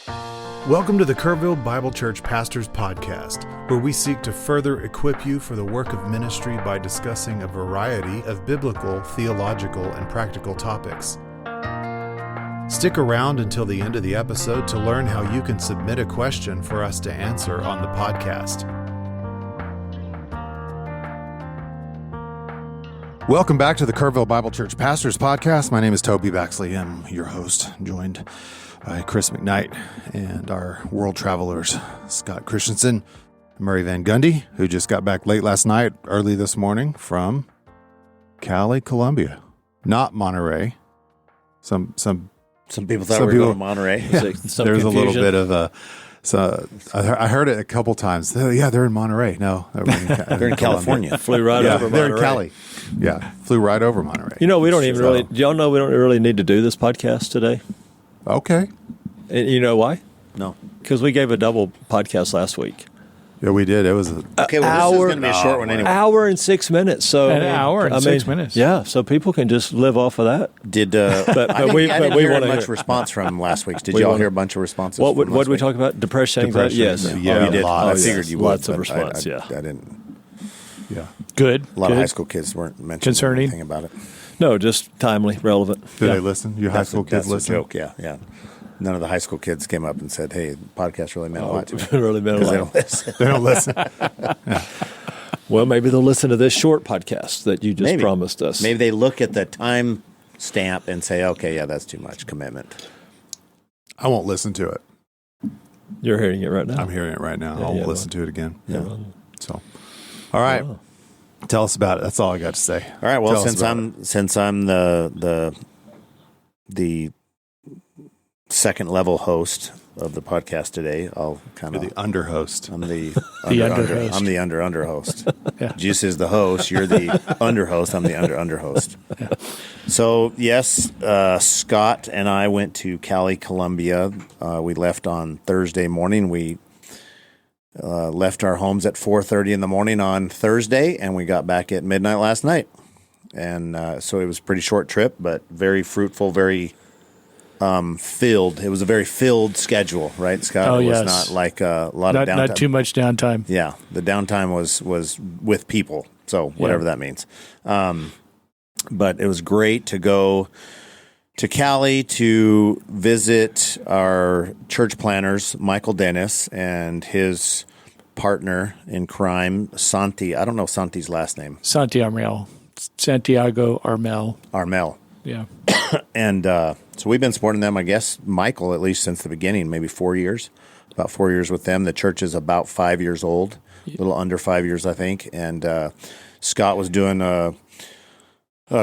Welcome to the Kerrville Bible Church Pastors Podcast, where we seek to further equip you for the work of ministry by discussing a variety of biblical, theological, and practical topics. Stick around until the end of the episode to learn how you can submit a question for us to answer on the podcast. Welcome back to the Kerrville Bible Church Pastors Podcast. My name is Toby Baxley. I'm your host, joined by Chris McKnight and our world travelers, Scott Christensen, Murray Van Gundy, who just got back late last night, early this morning from Cali, Colombia. Not Monterey. Some people thought we were going to Monterey. Yeah, there's a little bit of a... So I heard it a couple times. Yeah, they're in Monterey. No, they're in California. Flew right over Monterey. They're in Cali. Yeah, flew right over Monterey. You know, we don't even really... Do y'all know we don't really need to do this podcast today? Okay. And you know why? No. Because we gave a double podcast last week. Yeah, we did. It was okay. Well, this is going to be a short one anyway. Hour and 6 minutes. So an hour and 6 minutes. Yeah, so people can just live off of that. I didn't hear much response from last week's. Did y'all hear a bunch of responses? What did we talk about? Depression, anxiety? Yes. Yeah, you did. I figured you would. Lots of response. I didn't. Yeah. Good. A lot of high school kids weren't mentioning anything about it. No, just timely, relevant. Did they listen? Your high school kids listen? That's a joke. Yeah. None of the high school kids came up and said, "Hey, the podcast really meant a lot to me." Really meant a lot. They don't listen. Yeah. Well, maybe they'll listen to this short podcast that you just promised us. Maybe they look at the time stamp and say, "Okay, yeah, that's too much commitment." I won't listen to it. You're hearing it right now. I'm hearing it right now. Yeah, I won't listen to it again. Yeah. So, all right. Wow. Tell us about it. That's all I got to say. All right. Well, since I'm the second level host of the podcast today, I'll kind of the under host. I'm the under-host. I'm the under host. Yeah. Juice is the host. You're the under host. I'm the under host. Yeah. So yes, Scott and I went to Cali, Colombia. We left on Thursday morning. We left our homes at 4:30 in the morning on Thursday, and we got back at midnight last night. And so it was a pretty short trip, but very fruitful, very filled. It was a very filled schedule, right, Scott? Oh, it was yes. Not like a lot of downtime. Not too much downtime. Yeah, the downtime was with people, so whatever that means. But it was great to go to Cali to visit our church planners, Michael Dennis, and his partner in crime, Santi. I don't know Santi's last name. Santiago Armel. Armel. Yeah. And so we've been supporting them, I guess, Michael, at least since the beginning, maybe 4 years, about 4 years with them. The church is about 5 years old, a little under 5 years, I think. And Scott was doing a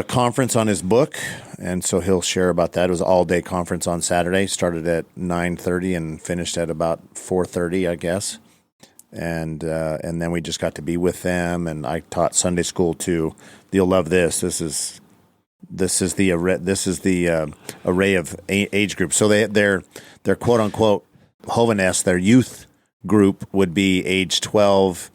conference on his book, and so he'll share about that. It was an all-day conference on Saturday, started at 9:30 and finished at about 4:30, I guess. And then we just got to be with them, and I taught Sunday school too. You'll love this. This is the array of age groups. So they're quote unquote jóvenes. Their youth group would be age 12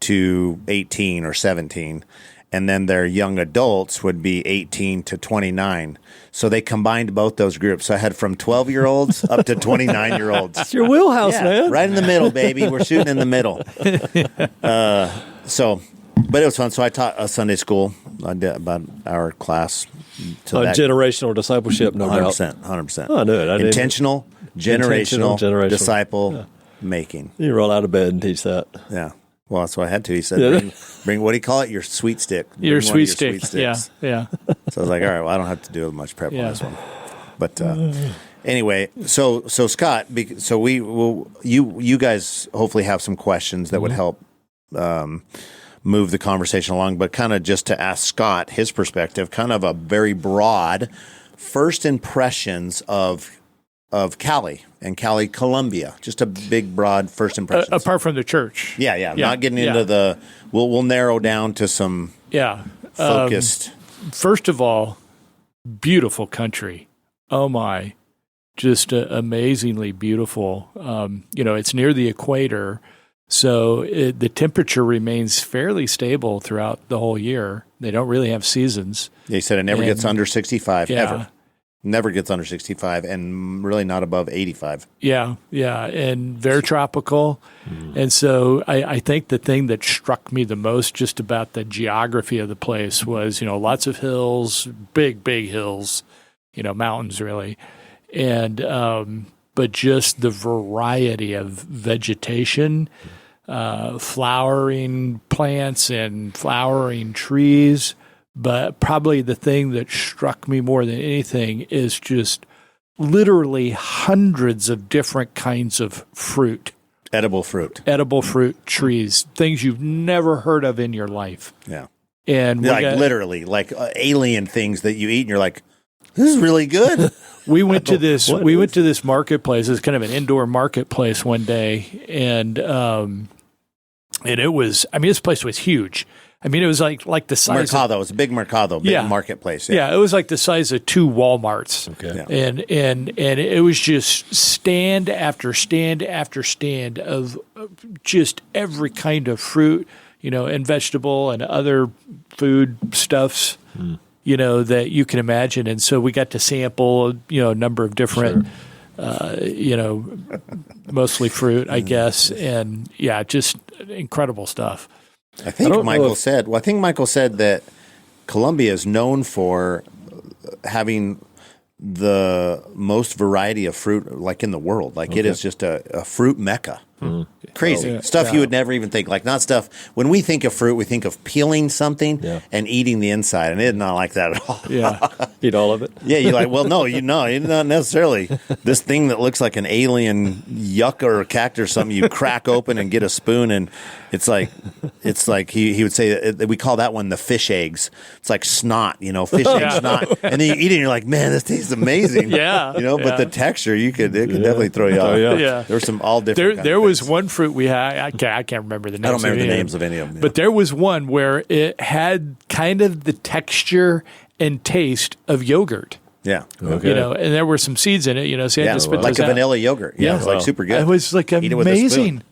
to 18 or 17, and then their young adults would be 18 to 29. So they combined both those groups. So I had from 12-year-olds up to 29-year-olds. It's your wheelhouse, man. Right in the middle, baby. We're shooting in the middle. But it was fun. So I taught a Sunday school. I did about our class. Generational discipleship, no 100%, doubt. 100%. Oh, I knew it. Intentional, generational, disciple making. You roll out of bed and teach that. Yeah. Well, that's what I had to. He said, bring what do you call it? Your sweet stick. Your sweet stick. Yeah. So I was like, all right, well, I don't have to do much prep on this one. But anyway, so Scott, so you guys hopefully have some questions that would help move the conversation along, but kind of just to ask Scott his perspective, kind of a very broad first impressions of Cali and Cali, Colombia. Just a big, broad first impressions. Apart from the church. Yeah. Not getting into the. We'll narrow down to some. Focused. First of all, beautiful country. Oh my, just amazingly beautiful. It's near the equator. So the temperature remains fairly stable throughout the whole year. They don't really have seasons. They said it never gets under 65 ever. Never gets under 65 and really not above 85. Yeah, and very tropical. And so I think the thing that struck me the most just about the geography of the place was, lots of hills, big hills, mountains really. And but just the variety of vegetation, flowering plants and flowering trees. But probably the thing that struck me more than anything is just literally hundreds of different kinds of fruit. Edible fruit trees, things you've never heard of in your life. Yeah. And literally, alien things that you eat and you're like, this is really good. We went to this marketplace. It's kind of an indoor marketplace one day, and it was, this place was huge. It was like the size Mercado. It was a big Mercado, big marketplace. Yeah, it was like the size of 2 Walmarts. Okay. Yeah. And it was just stand after stand after stand of just every kind of fruit, and vegetable and other food stuffs, that you can imagine. And so we got to sample, a number of different, mostly fruit, I guess. And just incredible stuff. I think Michael said that Colombia is known for having the most variety of fruit like in the world. It is just a fruit mecca. Crazy stuff you would never even think. Not stuff. When we think of fruit, we think of peeling something and eating the inside, and it's not like that at all. Yeah, eat all of it. Yeah, you're like, well, no, not necessarily. This thing that looks like an alien yucca or cactus or something, you crack open and get a spoon, and it's like he would say that we call that one the fish eggs. It's like snot, fish egg snot, and then you eat it, and you're like, man, this tastes amazing. Yeah, but the texture, it could definitely throw you off. Yeah. There were some all different. There was one fruit we had. I can't remember the names. I don't remember the names of any of them. But there was one where it had kind of the texture and taste of yogurt. Yeah. Okay. And there were some seeds in it, so you had to spit like those a out. vanilla yogurt. Yeah, it was super good. It was amazing.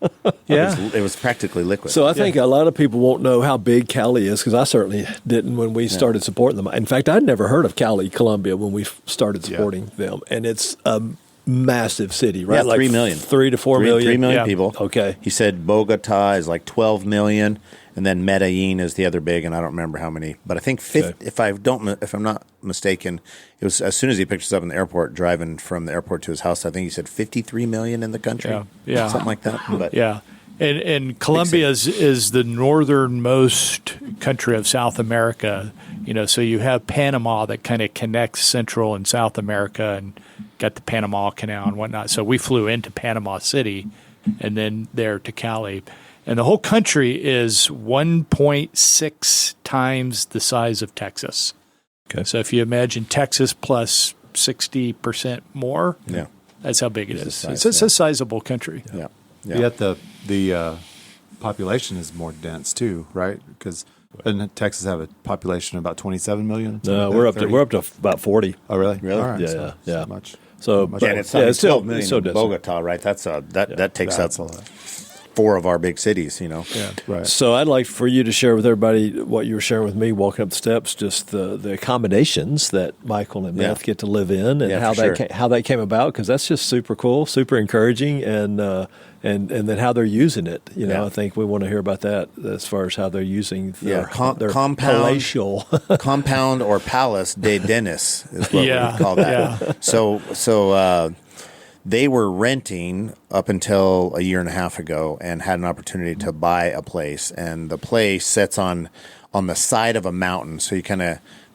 Yeah. It was practically liquid. So I think a lot of people won't know how big Cali is, because I certainly didn't when we started supporting them. In fact, I'd never heard of Cali, Colombia, when we started supporting them. And it's a massive city, right? Yeah, 3 million. 3 to 4 million. 3 million people. Okay. He said Bogota is like 12 million. And then Medellin is the other big, and I don't remember how many. But I think if I'm not mistaken, it was as soon as he picked us up in the airport, driving from the airport to his house. I think he said 53 million in the country, something like that. But and Colombia is the northernmost country of South America. So you have Panama that kind of connects Central and South America, and got the Panama Canal and whatnot. So we flew into Panama City, and then there to Cali. And the whole country is 1.6 times the size of Texas. Okay. So if you imagine Texas plus 60% more, that's how big it is. Size, it's a sizable country. Yeah. Yet the population is more dense too, right? Because doesn't Texas have a population of about 27 million? No, we're up to about 40. Oh, really? Really? All right, Yeah, yeah. Much. So, And it's 12 million it's so in dense. Bogota, right? That takes up a lot. 4 of our big cities, Yeah. Right. So I'd like for you to share with everybody what you were sharing with me walking up the steps, just the accommodations that Michael and Beth get to live in, and how that came about, because that's just super cool, super encouraging, and then how they're using it. I think we want to hear about that as far as how they're using their compound palatial compound or palace de Dennis is what we call that. Yeah. So they were renting up until a year and a half ago, and had an opportunity to buy a place, and the place sits on the side of a mountain. So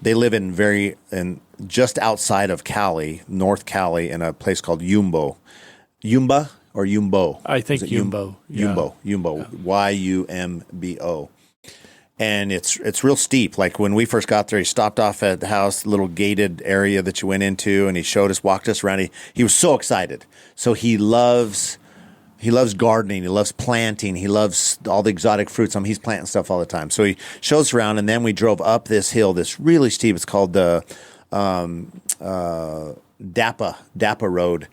they live in just outside of Cali, North Cali, in a place called Yumbo. Yumba or Yumbo? I think Yumbo. Yumbo. Yumbo. And it's real steep. Like when we first got there, he stopped off at the house, little gated area that you went into, and he walked us around. He was so excited. So he loves gardening. He loves planting. He loves all the exotic fruits. He's planting stuff all the time. So he shows us around, and then we drove up this hill that's really steep. It's called the Dapa Road.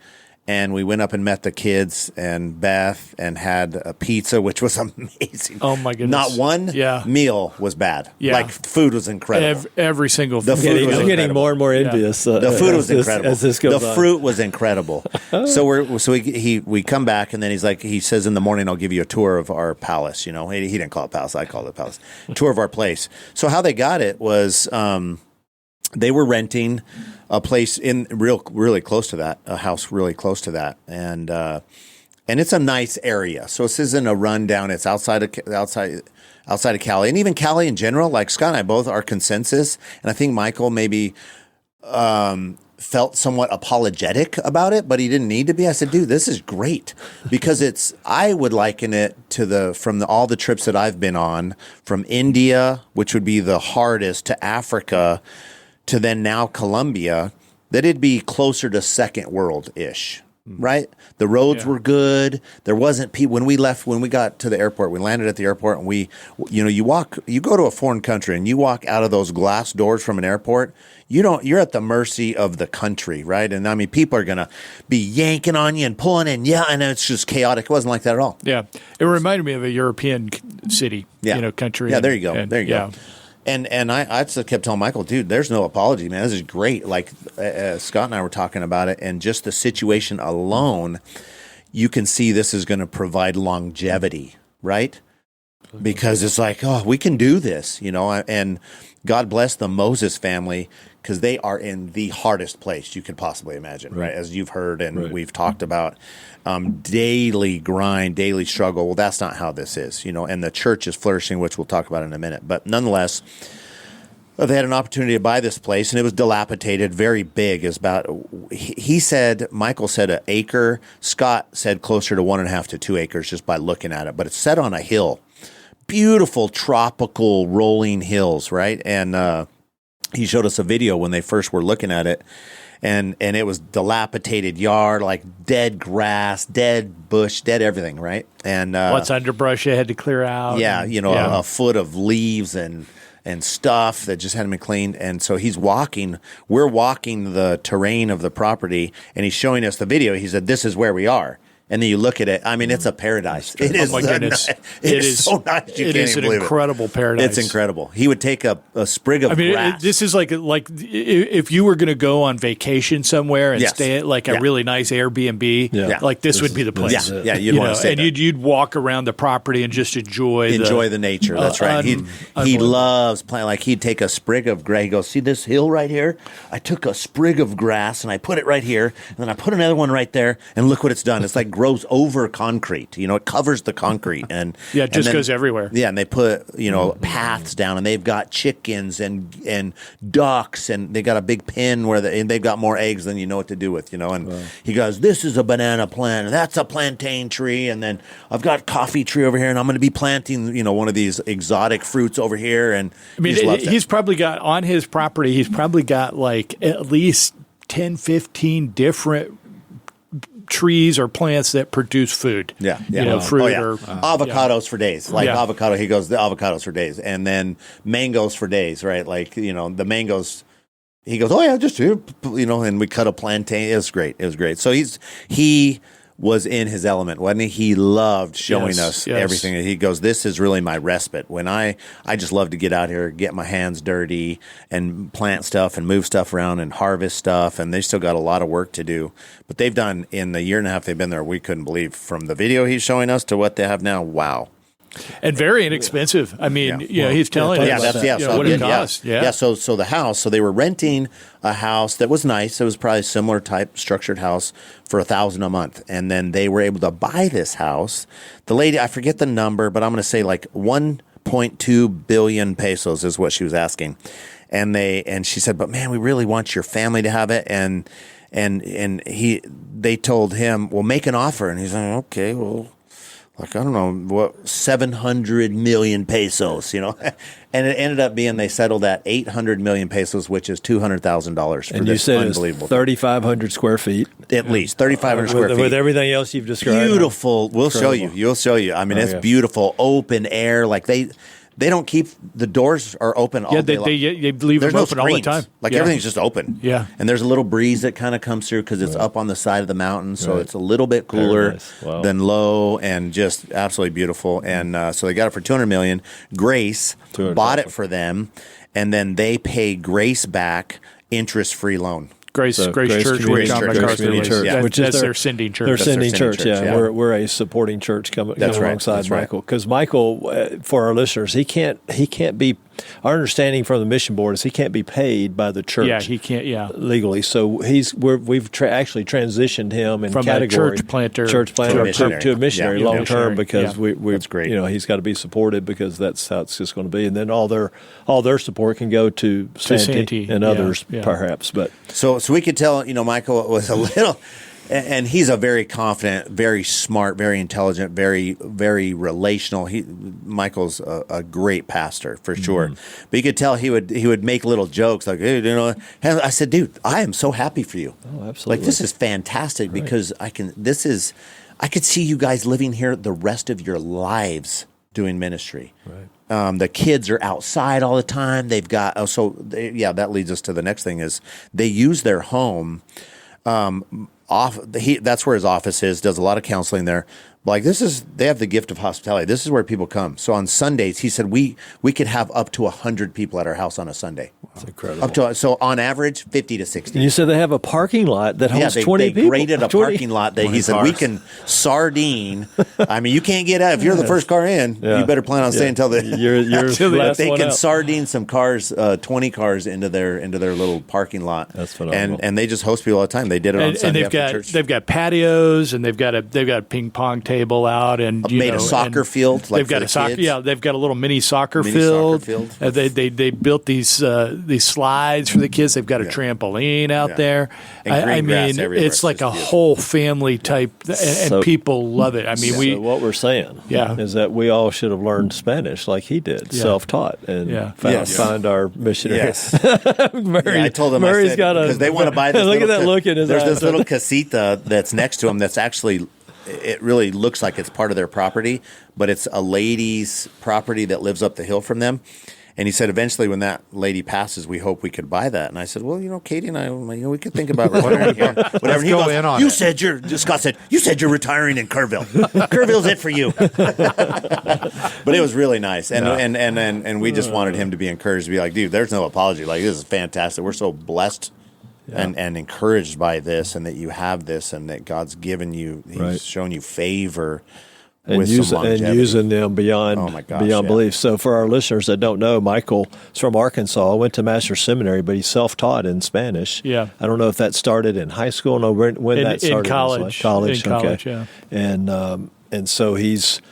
And we went up and met the kids and Beth and had a pizza, which was amazing. Oh, my goodness. Not one meal was bad. Yeah. Like, food was incredible. Every single The food. food was I'm getting more and more envious. The food was incredible. As this goes the on. fruit was incredible. We come back, and then he says in the morning, I'll give you a tour of our palace. You know, he didn't call it palace. I called it palace. Tour of our place. So how they got it was they were renting a place in really close to that, a house really close to that, and it's a nice area. So this isn't a rundown. It's outside of Cali, and even Cali in general. Like Scott and I both are consensus, and I think Michael maybe felt somewhat apologetic about it, but he didn't need to be. I said, dude, this is great because I would liken it to all the trips that I've been on, from India, which would be the hardest, to Africa, to then now Colombia, that it'd be closer to second world-ish, right? The roads were good. There wasn't people. When we got to the airport, we landed at the airport, and you go to a foreign country and you walk out of those glass doors from an airport, you're at the mercy of the country, right? And I mean, people are going to be yanking on you and pulling and and it's just chaotic. It wasn't like that at all. Yeah. It reminded me of a European city, country. Yeah, there you go. There you go. And I just kept telling Michael, dude, there's no apology, man. This is great. Like Scott and I were talking about it, and just the situation alone, you can see this is going to provide longevity, right? Because it's like, oh, we can do this, and God bless the Moses family, because they are in the hardest place you could possibly imagine, right? As you've heard and we've talked about, daily grind, daily struggle. Well, that's not how this is, and the church is flourishing, which we'll talk about in a minute. But nonetheless, they had an opportunity to buy this place, and it was dilapidated, very big. It's about, Michael said an acre. Scott said closer to 1.5 to 2 acres just by looking at it. But it's set on a hill. Beautiful tropical rolling hills, right? And he showed us a video when they first were looking at it, and it was dilapidated yard, like dead grass, dead bush, dead everything, right? And what's underbrush they had to clear out. Yeah, a foot of leaves and stuff that just hadn't been cleaned. And so we're walking the terrain of the property, and he's showing us the video. He said, this is where we are. And then you look at it. I mean, it's a paradise. It is. Oh my goodness! It is so nice. It is an incredible paradise. It's incredible. He would take a sprig of grass. This is like if you were going to go on vacation somewhere and stay at a really nice Airbnb. Like this would be the place. Yeah, you'd want to stay there. And you'd walk around the property and just enjoy the nature. That's right. He loves playing. Like he'd take a sprig of grass. He goes, see this hill right here? I took a sprig of grass and I put it right here, and then I put another one right there, and look what it's done. It's like grows over concrete. It covers the concrete, and it just goes everywhere. Yeah, and they put paths down, and they've got chickens and ducks, and they got a big pen where they've got more eggs than you know what to do with. And he goes, "This is a banana plant, and that's a plantain tree, and then I've got coffee tree over here, and I'm going to be planting one of these exotic fruits over here." And I mean, he's probably got on his property. He's probably got like at least 10, 15 different trees or plants that produce food. Fruit or avocados for days. Avocado, he goes, the avocados for days, and then mangoes for days, right? Like the mangoes. He goes, oh yeah, just and we cut a plantain. It was great. So he was in his element, wasn't he? He loved showing us everything. He goes, this is really my respite. When I just love to get out here, get my hands dirty and plant stuff and move stuff around and harvest stuff. And they still got a lot of work to do. But they've done, in the year and a half they've been there, we couldn't believe, from the video he's showing us to what they have now. Wow. And very inexpensive. I mean, he's telling us what it costs. So the house, so they were renting a house that was nice. It was probably a similar type structured house for $1,000 a month. And then they were able to buy this house. The lady, I forget the number, but I'm going to say like 1.2 billion pesos is what she was asking. And she said, but man, we really want your family to have it. And they told him, well, make an offer. And he's like, okay, well, like, I don't know, what, 700 million pesos, And it ended up being, they settled at 800 million pesos, which is $200,000 for this unbelievable 3,500 square feet. At least 3,500 square feet. With everything else you've described. Beautiful. We'll show you. I mean, it's beautiful, open air. Like they don't keep the doors are open all day long. They leave them open all the time. Like everything's just open. Yeah. And there's a little breeze that kind of comes through because it's up on the side of the mountain, so it's a little bit cooler than low, and just absolutely beautiful. And so they got it for $200 million. Grace bought it for them, and then they pay Grace back interest-free loan. Grace Church, which is their sending church. Their sending church, yeah. We're a supporting church coming alongside Michael. Because Michael, for our listeners, he can't be. Our understanding from the mission board is he can't be paid by the church. Yeah, he can't. Yeah, legally. So we've actually transitioned him in from category a church planter to a missionary long term because we that's great. He's got to be supported because that's how it's just going to be, and then all their support can go to Santee and others perhaps. But so we could tell Michael was a little. And he's a very confident, very smart, very intelligent, very, very relational. Michael's a great pastor for sure. But you could tell he would make little jokes like, hey, I said, dude, I am so happy for you. Oh, absolutely. Like, this is fantastic because I could see you guys living here the rest of your lives doing ministry. Right. The kids are outside all the time. They've got that leads us to the next thing is they use their home. That's where his office is, does a lot of counseling there. Like they have the gift of hospitality. This is where people come. So on Sundays, he said we could have up to 100 people at our house on a Sunday. That's incredible. So on average, 50 to 60. And you said they have a parking lot that holds 20 people. They graded a parking lot that he said we can sardine. I mean, you can't get out if you're the first car in. You better plan on staying until you're last they one can out. Sardine some cars, 20 cars into their little parking lot. That's phenomenal. And they just host people all the time. They did it on Sunday after church. They've got patios and they've got a ping pong table out and made a soccer field. Like they've got a soccer. Kids. Yeah, they've got a little mini soccer field. They built these slides for the kids. They've got a trampoline out there. I mean, it's like a whole family type, and people love it. I mean, what we're saying is that we all should have learned Spanish like he did, self-taught, and find our missionary. Yes. Murray, I told them Murray's got because they want to buy this. Look at that look in his eyes. There's this little casita that's next to him that's actually. It really looks like it's part of their property, but it's a lady's property that lives up the hill from them. And he said, eventually, when that lady passes, we hope we could buy that. And I said, well, Katie and I, we could think about retiring here. Whatever. Scott said, you said you're retiring in Kerrville. Kerrville's it for you. But it was really nice. And we just wanted him to be encouraged to be like, dude, there's no apology. Like, this is fantastic. We're so blessed. And encouraged by this, and that you have this, and that God's given you, He's shown you favor with some longevity. And using them beyond belief. So for our listeners that don't know, Michael is from Arkansas, went to Master's Seminary, but he's self-taught in Spanish. Yeah. I don't know if that started in high school. No, when that started. In college. College, yeah. And so he's...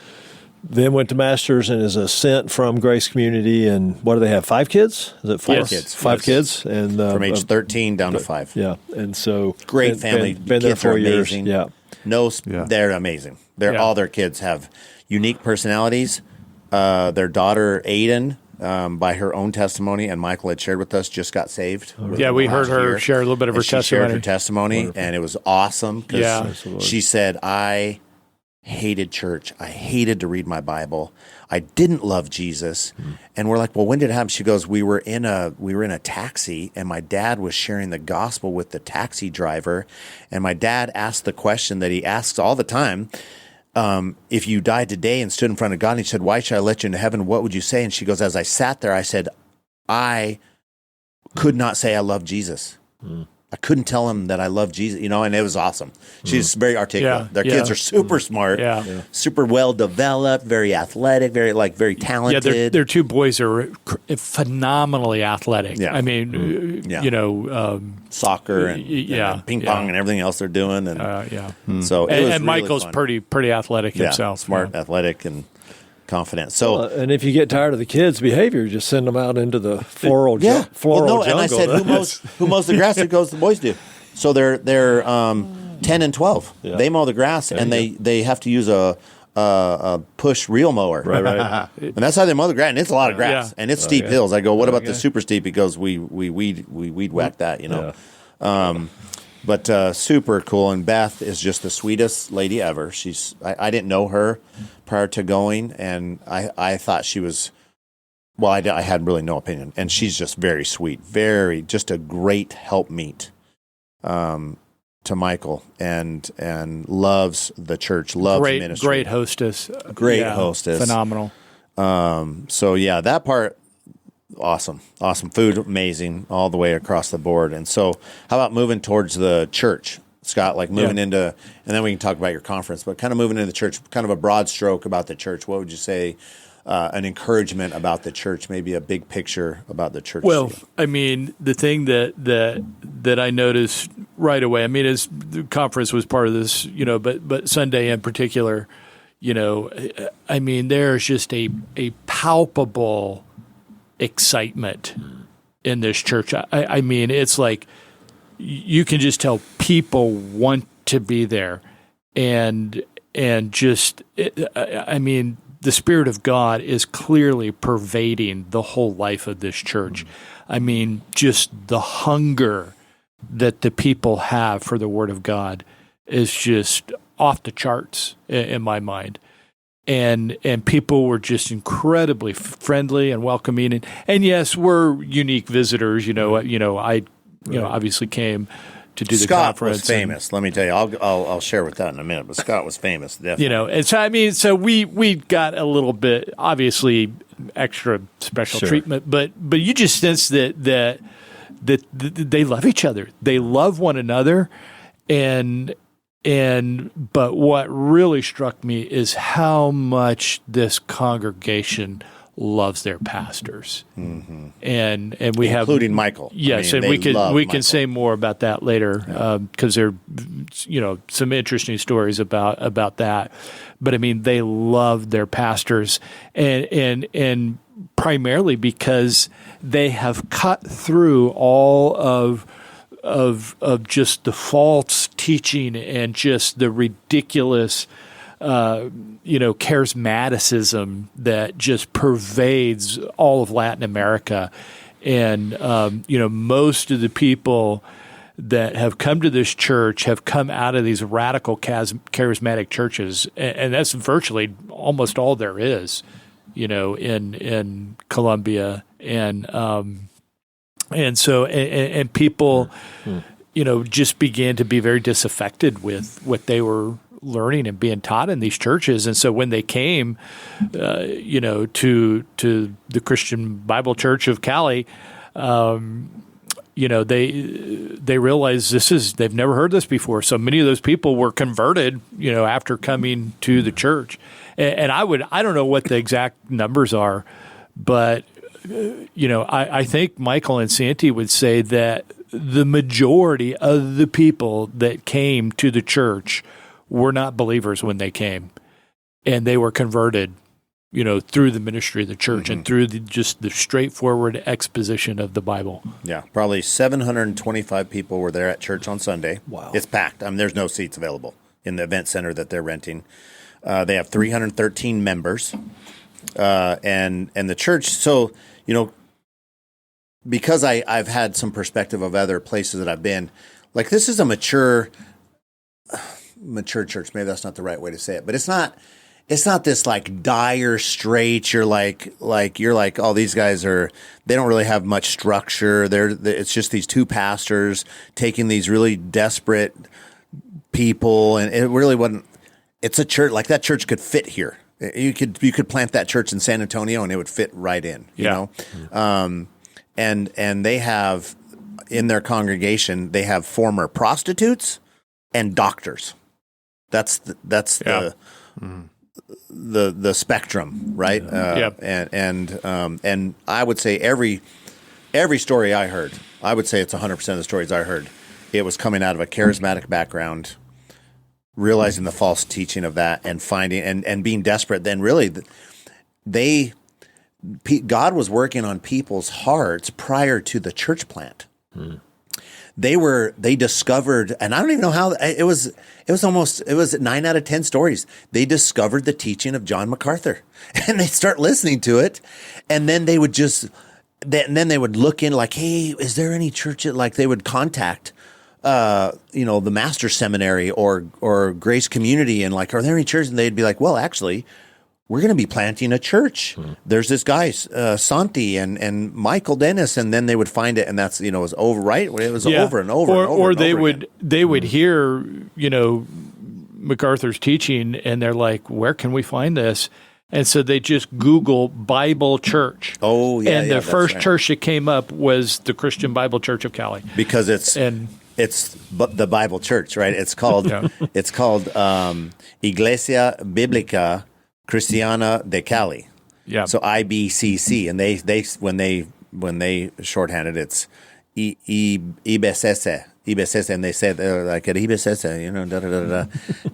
Then went to Masters and is a sent from Grace Community. And what do they have? 5 kids? Is it 4? Yes. 5 kids. And from age 13 down to 5. Yeah. And so great family. Been there 4 years. Yeah. They're amazing. All their kids have unique personalities. Their daughter Aiden, by her own testimony, and Michael had shared with us, just got saved. We heard her share a little bit of her testimony. She shared her testimony, and it was awesome. She said, I hated church. I hated to read my Bible. I didn't love Jesus. And we're like, well, when did it happen? She goes, we were in a taxi, and my dad was sharing the gospel with the taxi driver. And my dad asked the question that he asks all the time. If you died today and stood in front of God, and he said, why should I let you into heaven? What would you say? And she goes, as I sat there, I said, I could not say I love Jesus. I couldn't tell him that I love Jesus, and it was awesome. She's very articulate. Their kids are super smart, super well developed, very athletic, very talented. Yeah, their 2 boys are phenomenally athletic. Yeah. I mean, soccer and ping pong and everything else they're doing, and So it was and Michael's pretty athletic himself, smart, athletic, and confident. So, and if you get tired of the kids' behavior, just send them out into the floral jungle. And I said, who mows the grass? It goes, the boys do. So they're 10 and 12. Yeah. They mow the grass, and they have to use a push reel mower. Right. And that's how they mow the grass. And it's a lot of grass, and it's steep hills. I go, what about the super steep? He goes, we weed whack that, But super cool. And Beth is just the sweetest lady ever. I didn't know her prior to going, and I thought she was Well, I had really no opinion, and she's just very sweet, just a great helpmeet to Michael, and loves the church, loves ministry. Great hostess. Hostess. Phenomenal. So yeah, that part, awesome. Food, amazing, all the way across the board. And so how about moving towards the church, Scott, like moving into, and then we can talk about your conference, but kind of moving into the church, kind of a broad stroke about the church. What would you say, an encouragement about the church, maybe a big picture about the church? Well, I mean, the thing that I noticed right away, I mean, as the conference was part of this, but Sunday in particular, I mean, there's just a palpable excitement in this church. I mean, it's like you can just tell people want to be there, and just, I mean, the Spirit of God is clearly pervading the whole life of this church. I mean, just the hunger that the people have for the Word of God is just off the charts in my mind. And people were just incredibly friendly and welcoming. And yes, we're unique visitors. I obviously came to do the conference. Scott was famous. Let me tell you, I'll share with that in a minute. But Scott was famous, definitely. And so I mean, so we got a little bit, obviously, extra special treatment. But you just sense that they love each other. They love one another, but what really struck me is how much this congregation loves their pastors, and we have, including Michael. Yes, and we can say more about that later, because there are some interesting stories about that. But I mean, they love their pastors, and primarily because they have cut through all of just the false teaching and just the ridiculous charismaticism that just pervades all of Latin America. And, most of the people that have come to this church have come out of these radical charismatic churches. And that's virtually almost all there is, in Colombia. And so people, just began to be very disaffected with what they were learning and being taught in these churches. And so when they came, to the Christian Bible Church of Cali, they realized they've never heard this before. So many of those people were converted, after coming to the church. And I don't know what the exact numbers are, but I think Michael and Santi would say that the majority of the people that came to the church were not believers when they came, and they were converted, through the ministry of the church and through just the straightforward exposition of the Bible. Yeah, probably 725 people were there at church on Sunday. Wow. It's packed. I mean, there's no seats available in the event center that they're renting. They have 313 members, and the church. So, because I've had some perspective of other places that I've been, like, this is a mature church. Maybe that's not the right way to say it, but it's not this like dire straits. You're like, oh, these guys they don't really have much structure. It's just these two pastors taking these really desperate people, and it really wasn't. It's a church, like that church could fit here. You could plant that church in San Antonio and it would fit right in, you know? And they have in their congregation, they have former prostitutes and doctors. That's the spectrum, right? And I would say every story I heard, I would say it's 100% of the stories I heard, it was coming out of a charismatic background, realizing the false teaching of that and finding and being desperate. Then really God was working on people's hearts prior to the church plant. They discovered, and I don't even know how it was 9 out of 10 stories. They discovered the teaching of John MacArthur and they start listening to it. And then they would they would look in like, hey, is there any church? Like they would contact, the Master's Seminary or Grace Community and like, are there any churches? And they'd be like, well, actually we're going to be planting a church. There's this guy, Santi and Michael Dennis, and then they would find it, and that's, it was over, right? It was over and over and over. Or and they over would again. they would hear, MacArthur's teaching, and they're like, where can we find this? And so they just Google Bible Church. Oh, yeah. And the first church that came up was the Christian Bible Church of Cali. Because it's the Bible Church, right? It's called Iglesia Bíblica Cristiana de Cali. Yeah. So IBCC, and they when they shorthanded, it's IBCC. And they said like at IBCC, da da da da,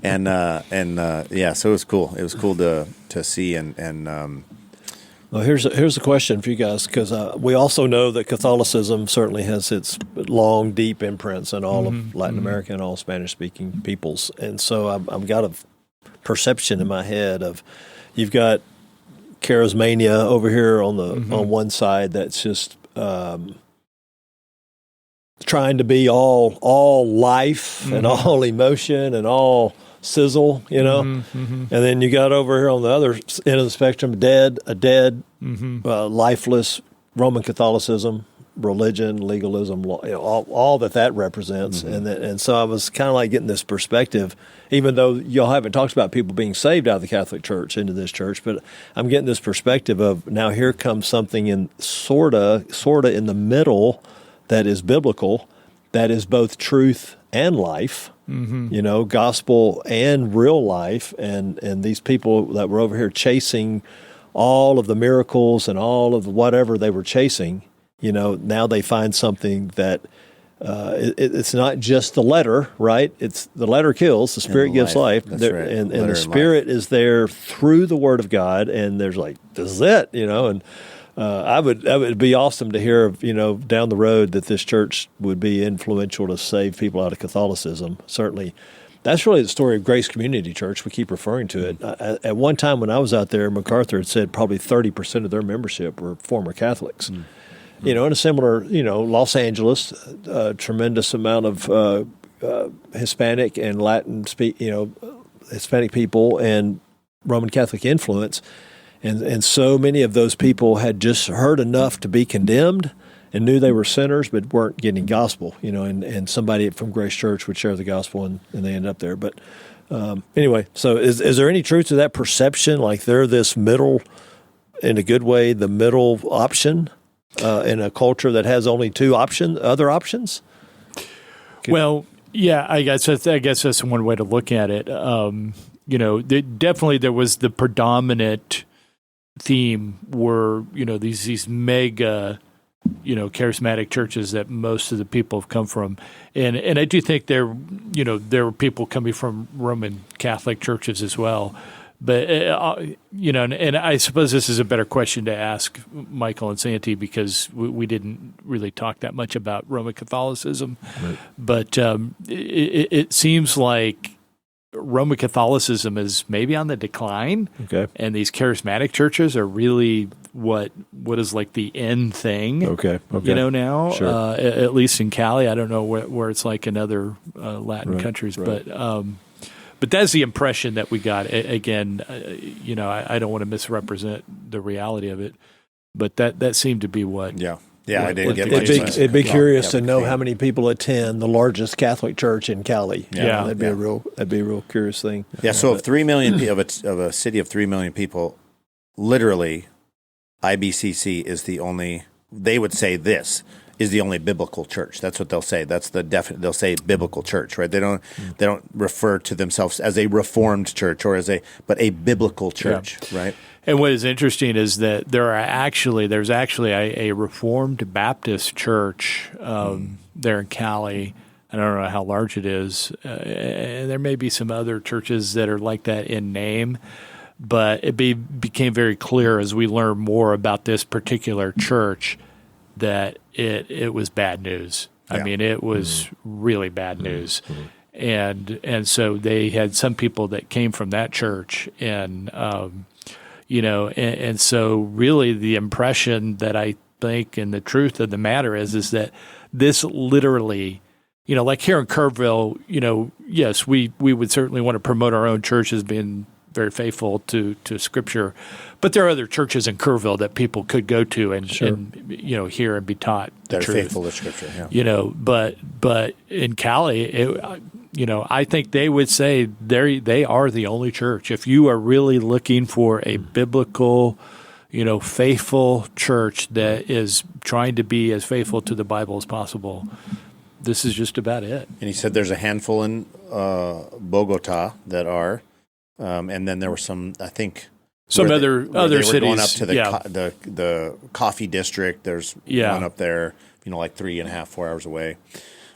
and yeah. So it was cool. It was cool to see and. Well, here's a question for you guys, because we also know that Catholicism certainly has its long, deep imprints in all of Latin America and all Spanish-speaking peoples. And so I've got a perception in my head of you've got charismania over here on the on one side that's just trying to be all life and all emotion and all sizzle, and then you got over here on the other end of the spectrum, a dead, lifeless Roman Catholicism, religion, legalism, all that represents, and so I was kind of like getting this perspective, even though y'all haven't talked about people being saved out of the Catholic Church into this church, but I'm getting this perspective of now here comes something in sorta in the middle that is biblical, that is both truth and life. Gospel and real life, and these people that were over here chasing all of the miracles and all of whatever they were chasing, now they find something that it's not just the letter, right? It's the letter kills, the Spirit gives life. That's right. And the Spirit is there through the Word of God, and there's like, this is it, and I would be awesome to hear, down the road that this church would be influential to save people out of Catholicism. Certainly, that's really the story of Grace Community Church. We keep referring to it. At one time when I was out there, MacArthur had said probably 30% of their membership were former Catholics. In a similar, Los Angeles, a tremendous amount of Hispanic and Latin Hispanic people and Roman Catholic influence. And so many of those people had just heard enough to be condemned and knew they were sinners but weren't getting gospel, and somebody from Grace Church would share the gospel and they end up there. But anyway, so is there any truth to that perception? Like they're this middle, in a good way, the middle option in a culture that has only other options? Well, yeah, I guess that's one way to look at it. Definitely there was the predominant theme were, these mega, charismatic churches that most of the people have come from. And I do think there were people coming from Roman Catholic churches as well. But, and I suppose this is a better question to ask Michael and Santi, because we didn't really talk that much about Roman Catholicism. Right. But it seems like Roman Catholicism is maybe on the decline, and these charismatic churches are really what is like the end thing. Okay. Now, sure. At least in Cali, I don't know where it's like in other Latin countries, but that's the impression that we got. Again, I don't want to misrepresent the reality of it, but that seemed to be what. Yeah. Yeah, I didn't get it'd be curious to know how many people attend the largest Catholic church in Cali. Yeah, that'd be a real curious thing. Yeah, so of 3 million of a city of 3 million people, literally, IBCC is the only. They would say this is the only biblical church. That's what they'll say. That's the definite. They'll say biblical church, right? They don't refer to themselves as a Reformed church or but a biblical church, right? And what is interesting is that there's actually a Reformed Baptist church there in Cali. I don't know how large it is. And there may be some other churches that are like that in name, but it became very clear as we learned more about this particular church that it was bad news. I mean, it was really bad news. And so they had some people that came from that church, and and so really the impression that I think and the truth of the matter is that this literally, like here in Kerrville, yes, we would certainly want to promote our own church as being very faithful to Scripture. But there are other churches in Kerrville that people could go to and hear and be taught the truth. Faithful to Scripture. Yeah. But in Cali, I think they would say they are the only church. If you are really looking for a biblical, faithful church that is trying to be as faithful to the Bible as possible, this is just about it. And he said there's a handful in Bogota that are, and then there were some, I think, some other cities going up to the coffee district. There's one up there, like 3.5, 4 hours away.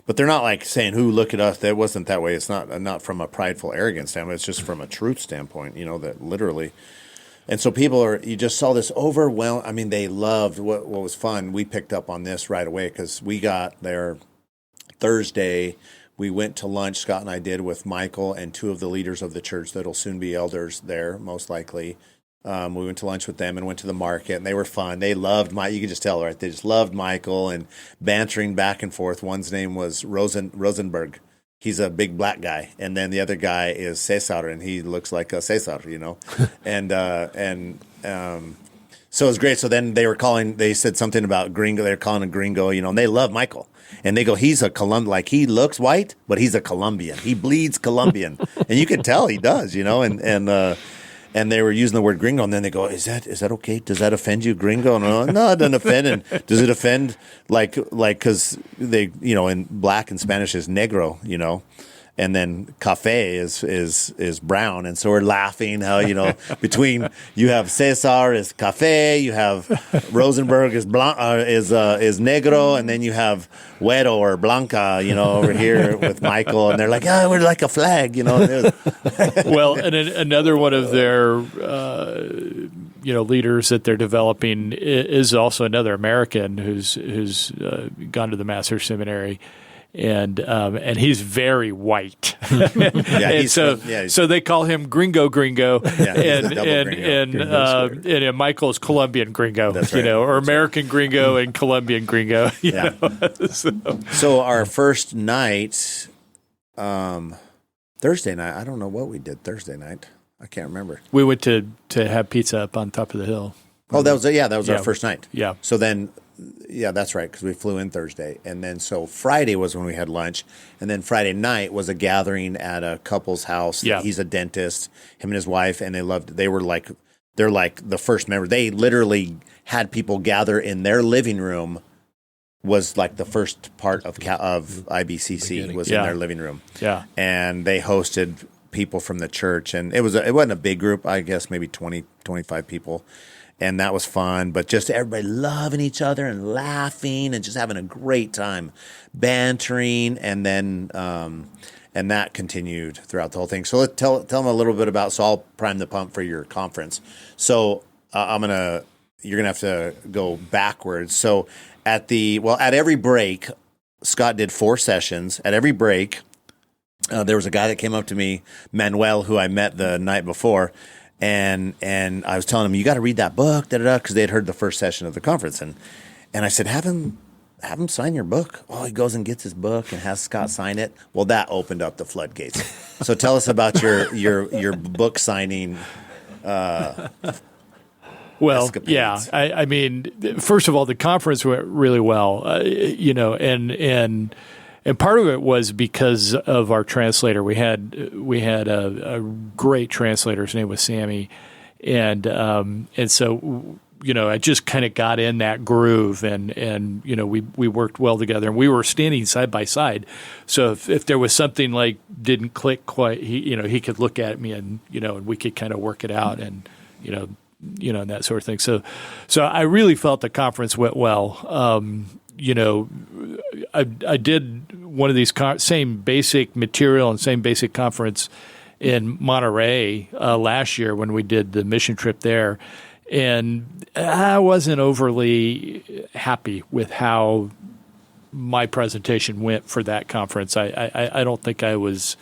But they're not like saying, "Who look at us." That wasn't that way. It's not from a prideful, arrogant standpoint. It's just from a truth standpoint. That literally. And so you just saw this overwhelm. I mean, they loved what was fun. We picked up on this right away because we got there Thursday. We went to lunch, Scott and I did, with Michael and 2 of the leaders of the church that'll soon be elders there, most likely. We went to lunch with them and went to the market, and they were fun. They loved Mike. You could just tell, right? They just loved Michael and bantering back and forth. One's name was Rosenberg. He's a big black guy, and then the other guy is Cesar, and he looks like a Cesar, so it was great. So then they said something about gringo. They're calling him gringo, and they love Michael. And they go, he's a Colombian, like he looks white, but he's a Colombian. He bleeds Colombian. And you can tell he does, and they were using the word gringo, and then they go, is that okay? Does that offend you, gringo? No, it doesn't offend. And does it offend, like, because they, in black and Spanish is negro, and then cafe is brown, and so we're laughing how between you have Cesar is cafe, you have Rosenberg is is negro, and then you have Güero or Blanca, over here with Michael, and they're like, we're like a flag, Well, and another one of their leaders that they're developing is also another American who's gone to the Master's Seminary. And he's very white. So they call him Gringo. And Michael's Colombian Gringo, That's right. or American Gringo and Colombian Gringo. So our first night, Thursday night, I don't know what we did Thursday night. I can't remember. We went to have pizza up on top of the hill. Oh, that was our first night. Yeah. So then. Yeah, that's right, because we flew in Thursday. And then so Friday was when we had lunch. And then Friday night was a gathering at a couple's house. Yeah. He's a dentist, him and his wife, and they're like the first member. They literally had people gather in their living room, was like the first part of IBCC was in their living room. Yeah. And they hosted people from the church. And it wasn't a big group, I guess maybe 20, 25 people. And that was fun, but just everybody loving each other and laughing and just having a great time, bantering, and then and that continued throughout the whole thing. So let's tell them a little bit about. So I'll prime the pump for your conference. So you're gonna have to go backwards. So at every break, Scott did 4 sessions. At every break, there was a guy that came up to me, Manuel, who I met the night before. And I was telling him, you got to read that book, because they had heard the first session of the conference, and I said, have him sign your book. Well, he goes and gets his book and has Scott sign it. Well, that opened up the floodgates. So tell us about your book signing. Well, escapades. Yeah, I mean, first of all, the conference went really well, and part of it was because of our translator. We had a great translator. His name was Sammy, and so I just kind of got in that groove, and we worked well together, and we were standing side by side. So if there was something like didn't click quite, he could look at me, and and we could kind of work it out, and and that sort of thing. So I really felt the conference went well. I did one of these same basic material and same basic conference in Monterey last year when we did the mission trip there, and I wasn't overly happy with how my presentation went for that conference. I don't think I was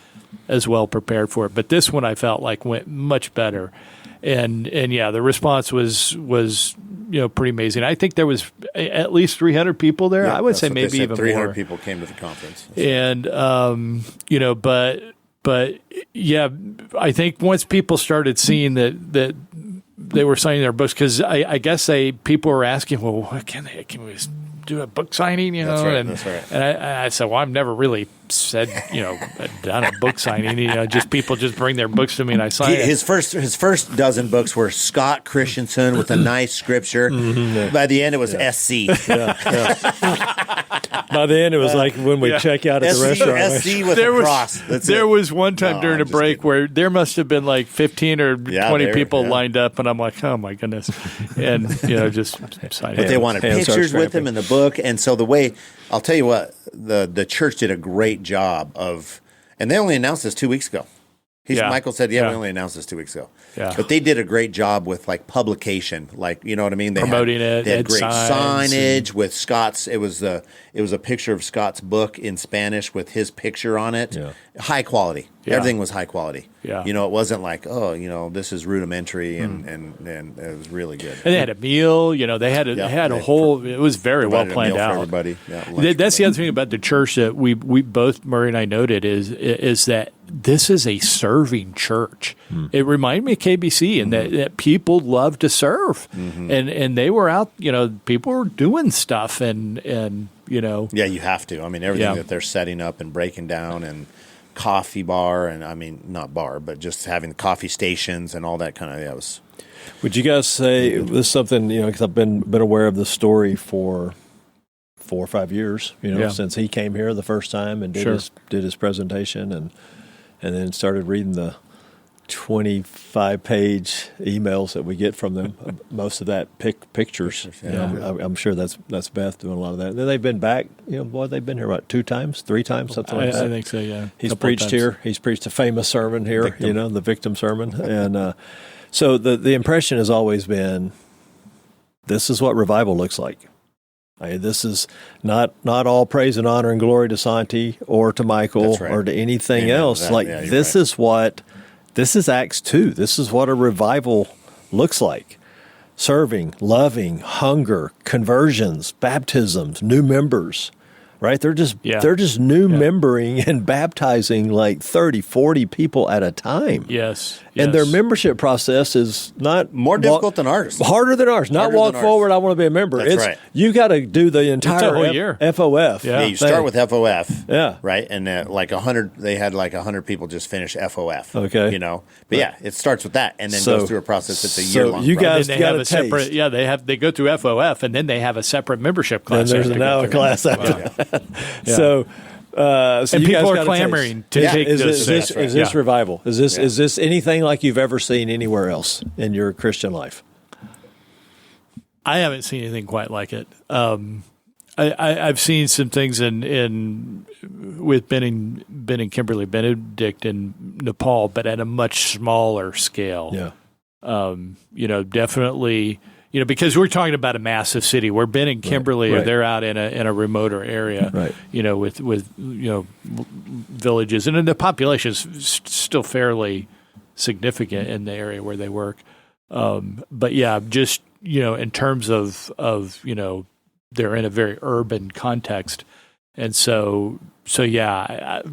as well prepared for it, but this one I felt like went much better. And yeah, the response was pretty amazing. I think there was at least 300 people there. Yeah, I would say maybe even 300 more. people came to the conference. And but But yeah, I think once people started seeing that they were signing their books, because I guess people were asking, well, what can we do a book signing? That's right, and that's right. and I said, well, I've never really said done a book signing. Just people just bring their books to me and I sign it. His first dozen books were Scott Christensen with a nice scripture. By the end, it was SC. By the end, it was like when we check out at the restaurant. SC with a cross. There was one time during a break where there must have been like 15 or 20 people lined up, and I'm like, oh my goodness, and just sign it. But they wanted pictures with him in the book, and so the way I'll tell you what, the church did a great job of, and they only announced this 2 weeks ago. Michael said, we only announced this 2 weeks ago. Yeah. But they did a great job with like publication, like, you know what I mean? They promoting it. They had great signage with Scott's. It was a picture of Scott's book in Spanish with his picture on it. Yeah. High quality. Yeah. Everything was high quality. Yeah. It wasn't like, this is rudimentary and it was really good. And they had a meal, they had a whole, it was very well planned out. For everybody. Yeah, that's the other thing about the church that we both, Murray and I, noted is that this is a serving church. It reminded me of KBC and that people love to serve. And they were out, people were doing stuff and Yeah, you have to. I mean, everything that they're setting up and breaking down and coffee bar and not bar, but just having the coffee stations and all that kind of, was. Would you guys say this is something, because I've been aware of the story for 4 or 5 years, since he came here the first time and did his presentation and then started reading the 25-page emails that we get from them. Most of that pictures. I'm sure that's Beth doing a lot of that. And then they've been back. They've been here about 2 times, 3 times, something like that. I think so. Yeah. He's preached here. He's preached a famous sermon here. The victim sermon. And so the impression has always been, this is what revival looks like. This is not all praise and honor and glory to Santi or to Michael or to anything else. This is Acts 2. This is what a revival looks like. Serving, loving, hunger, conversions, baptisms, new members, right? They're just new membering and baptizing like 30, 40 people at a time. Yes. And their membership process is not more difficult than ours. Harder than ours. Not walk forward, I want to be a member. That's right. You got to do the entire whole year. FOF. Yeah, you start with FOF. Yeah. Right? And like 100, they had like 100 people just finish FOF. Okay. But it starts with that and then goes through a process that's a year-long you process. guys got a separate, they go through FOF and then they have a separate membership class. And there's now a class after that. Yeah. So and people are clamoring to take this. Is this revival? Is this anything like you've ever seen anywhere else in your Christian life? I haven't seen anything quite like it. I've seen some things with Ben and Kimberly Benedict in Nepal, but at a much smaller scale. Yeah. Definitely. Because we're talking about a massive city where Ben and Kimberly are, they're out in a remoter area, right. With villages, and then the population is still fairly significant in the area where they work. But just in terms of they're in a very urban context, and so I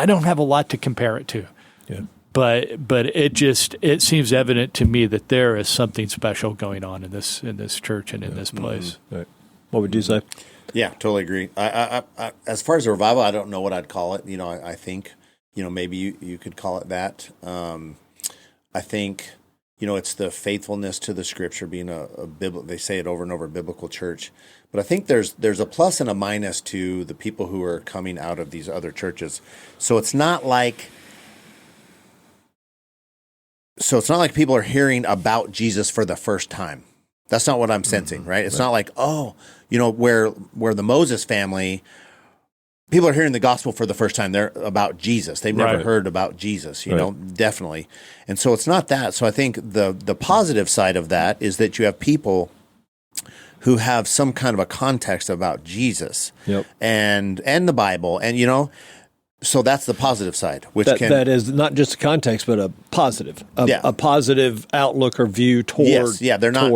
don't have a lot to compare it to. Yeah. But it seems evident to me that there is something special going on in this church and in this place. Mm-hmm. Right. What would you say? Yeah, totally agree. I as far as a revival, I don't know what I'd call it. I think maybe you could call it that. I think it's the faithfulness to the Scripture, being a biblical. They say it over and over, biblical church. But I think there's a plus and a minus to the people who are coming out of these other churches. So it's not like people are hearing about Jesus for the first time. That's not what I'm sensing, right? It's not like, where the Moses family, people are hearing the gospel for the first time. They're about Jesus. They've never heard about Jesus, definitely. And so it's not that. So I think the positive side of that is that you have people who have some kind of a context about Jesus and the Bible, and so that's the positive side, that is not just a context, but a positive, a positive outlook or view toward. Yes, yeah, they're not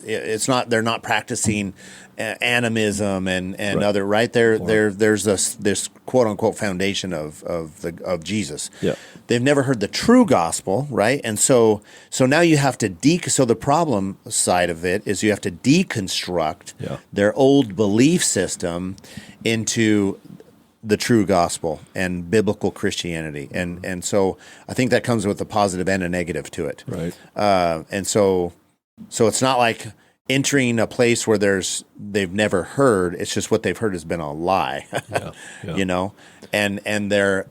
this. They're not practicing animism and other there's this quote unquote foundation of Jesus. Yeah. They've never heard the true gospel, right? And so now you have to so the problem side of it is you have to deconstruct their old belief system into the true gospel and biblical Christianity. And so I think that comes with a positive and a negative to it. Right. And so it's not like entering a place where they've never heard. It's just what they've heard has been a lie, you know, and there's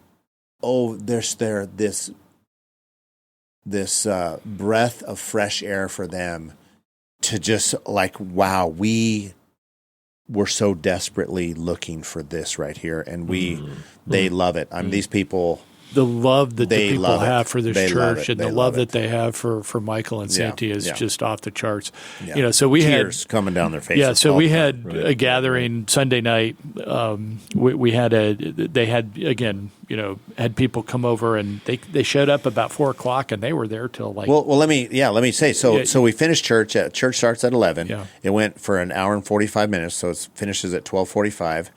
this breath of fresh air for them to just like, wow, we were so desperately looking for this right here, and they love it. These people. The love that the people have for this they church and the love that they have for Michael and Santi is just off the charts. Yeah. You know, so we tears had coming down their faces. Yeah, so we had a gathering Sunday night. They had again, you know, had people come over and they showed up about 4:00 and they were there till like. Well, let me say so we finished church. Church starts at 11. Yeah. It went for an hour and 45 minutes, so it finishes at 12:45.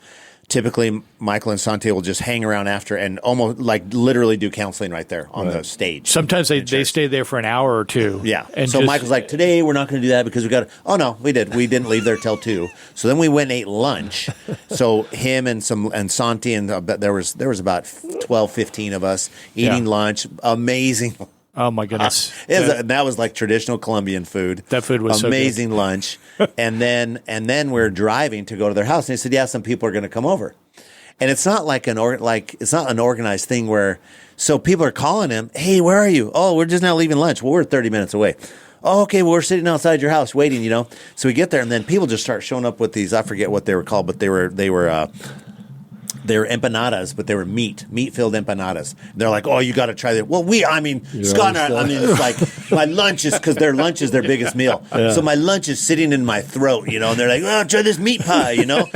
Typically, Michael and Santi will just hang around after and almost like literally do counseling right there on the stage. Sometimes they stay there for an hour or two. Yeah. And so Michael's like, today we're not going to do that because we got to. Oh, no, we did. We didn't leave there till 2. So then we went and ate lunch. So him and Santi and there was about 12, 15 of us eating lunch. Amazing. Oh my goodness! That was like traditional Colombian food. That food was amazing so good. Lunch, and then we're driving to go to their house, and they said, "Yeah, some people are going to come over," and it's not like it's not an organized thing where so people are calling him, "Hey, where are you? Oh, we're just now leaving lunch. Well, we're 30 minutes away. Oh, okay, well, we're sitting outside your house waiting, you know." So we get there, and then people just start showing up with these. I forget what they were called, but they were empanadas, but they were meat-filled empanadas. They're like, "Oh, you got to try that." Well, Scott and I mean, it's like my lunch is because their lunch is their biggest meal. Yeah. So my lunch is sitting in my throat, you know. And they're like, "Oh, try this meat pie," you know.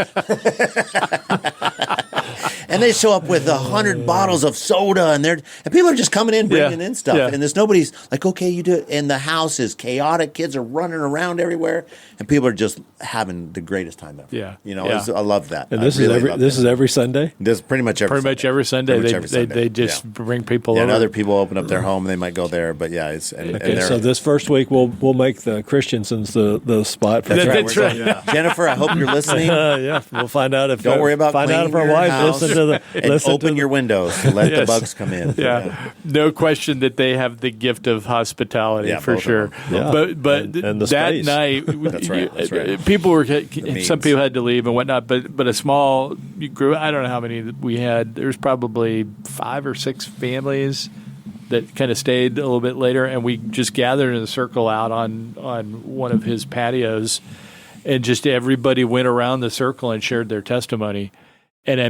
And they show up with 100 bottles of soda, and people are just coming in, bringing in stuff, and there's nobody's like, "Okay, you do it." And the house is chaotic; kids are running around everywhere, and people are just having the greatest time ever. Yeah, you know, I love that. And this is every Sunday. This is pretty much every Sunday. They just bring people over. And other people open up their home, and they might go there. But yeah, so this first week we'll make the Christensens the spot for that's right. Yeah. Jennifer, I hope you're listening. We'll find out if don't worry about find out if our wives listen to open your windows and let the bugs come in. Yeah. No question that they have the gift of hospitality for sure. Yeah. But and the that space. night, that's right. People were some people had to leave and whatnot. But a small group, I don't know how many we had. There's probably 5 or 6 families that kind of stayed a little bit later, and we just gathered in a circle out on one of his patios, and just everybody went around the circle and shared their testimony. And I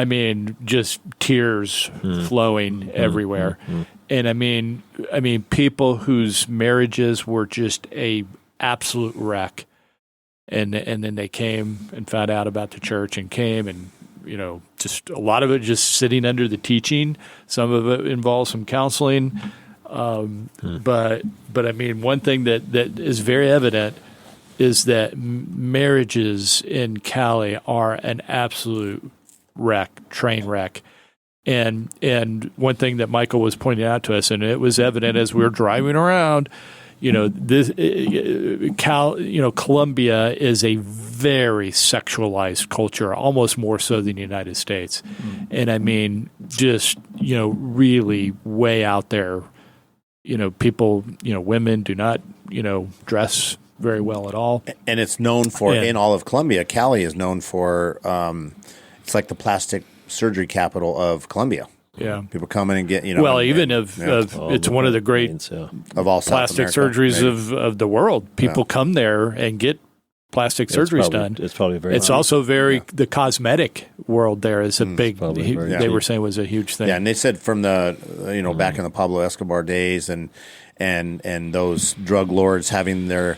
mean, just tears flowing everywhere. And I mean, people whose marriages were just a absolute wreck. And then they came and found out about the church and came and, you know, just a lot of it just sitting under the teaching. Some of it involves some counseling. But I mean, one thing that is very evident is that marriages in Cali are an absolute train wreck. And one thing that Michael was pointing out to us, and it was evident as we were driving around, you know, Colombia is a very sexualized culture, almost more so than the United States. And I mean, just, you know, really way out there, you know, people, you know, women do not, you know, dress very well at all. And it's known for, in all of Colombia, Cali is known for, it's like the plastic surgery capital of Colombia. Yeah, people come in and get, you know. Well, it's one of the great of all plastic surgeries of the world. People come there and get plastic surgeries done. It's probably very. It's also the cosmetic world there is a big. They were saying was a huge thing. Yeah, and they said from the back in the Pablo Escobar days and those drug lords having their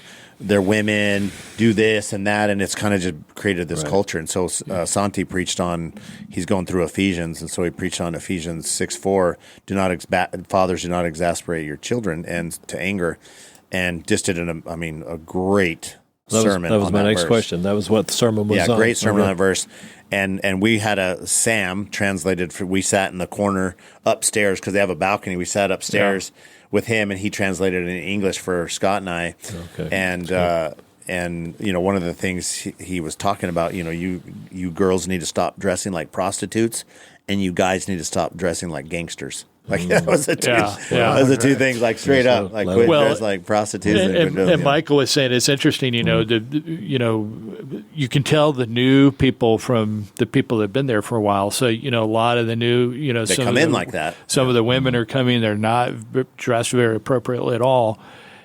women do this and that, and it's kind of just created this culture. And so Santi preached on, he's going through Ephesians, and so he preached on Ephesians 6:4, fathers do not exasperate your children and to anger, and just did a great sermon. That was my next verse. question. That was what the sermon was on. Yeah, great sermon on that verse. And we had Sam translated. We sat in the corner upstairs because they have a balcony. We sat upstairs with him, and he translated it in English for Scott and I. Okay. And one of the things he was talking about, you girls need to stop dressing like prostitutes, and you guys need to stop dressing like gangsters. Like that was the two. That was the two things, like straight up, like quit dress like prostitutes. And Michael was saying it's interesting. You can tell the new people from the people that've been there for a while. So a lot of the new, they come in like that. Some of the women are coming; they're not dressed very appropriately at all.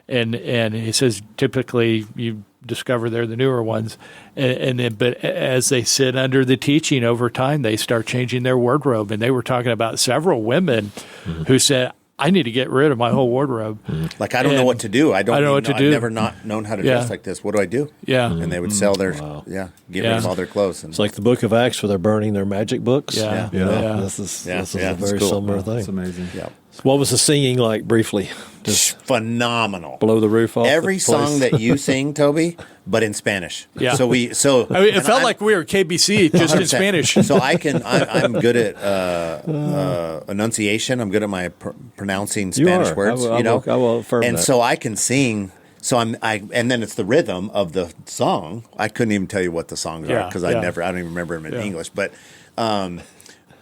And he says typically you discover they're the newer ones, but as they sit under the teaching over time, they start changing their wardrobe. And they were talking about several women who said, "I need to get rid of my whole wardrobe." Like I don't know what to do. I don't know what to do. I've never not known how to dress like this. What do I do? Yeah, and they would sell their get rid of all their clothes. And it's like the Book of Acts where they're burning their magic books. This is a very similar thing. It's amazing. Yeah. What was the singing like briefly? Just phenomenal. Blow the roof off. Every song that you sing, Toby, but in Spanish. Yeah. It felt like we were KBC just 100%. In Spanish. So I'm good at enunciation. I'm good at my pronouncing Spanish words. I will affirm and that. so I can sing. So and then it's the rhythm of the song. I couldn't even tell you what the songs are because I don't even remember them in English.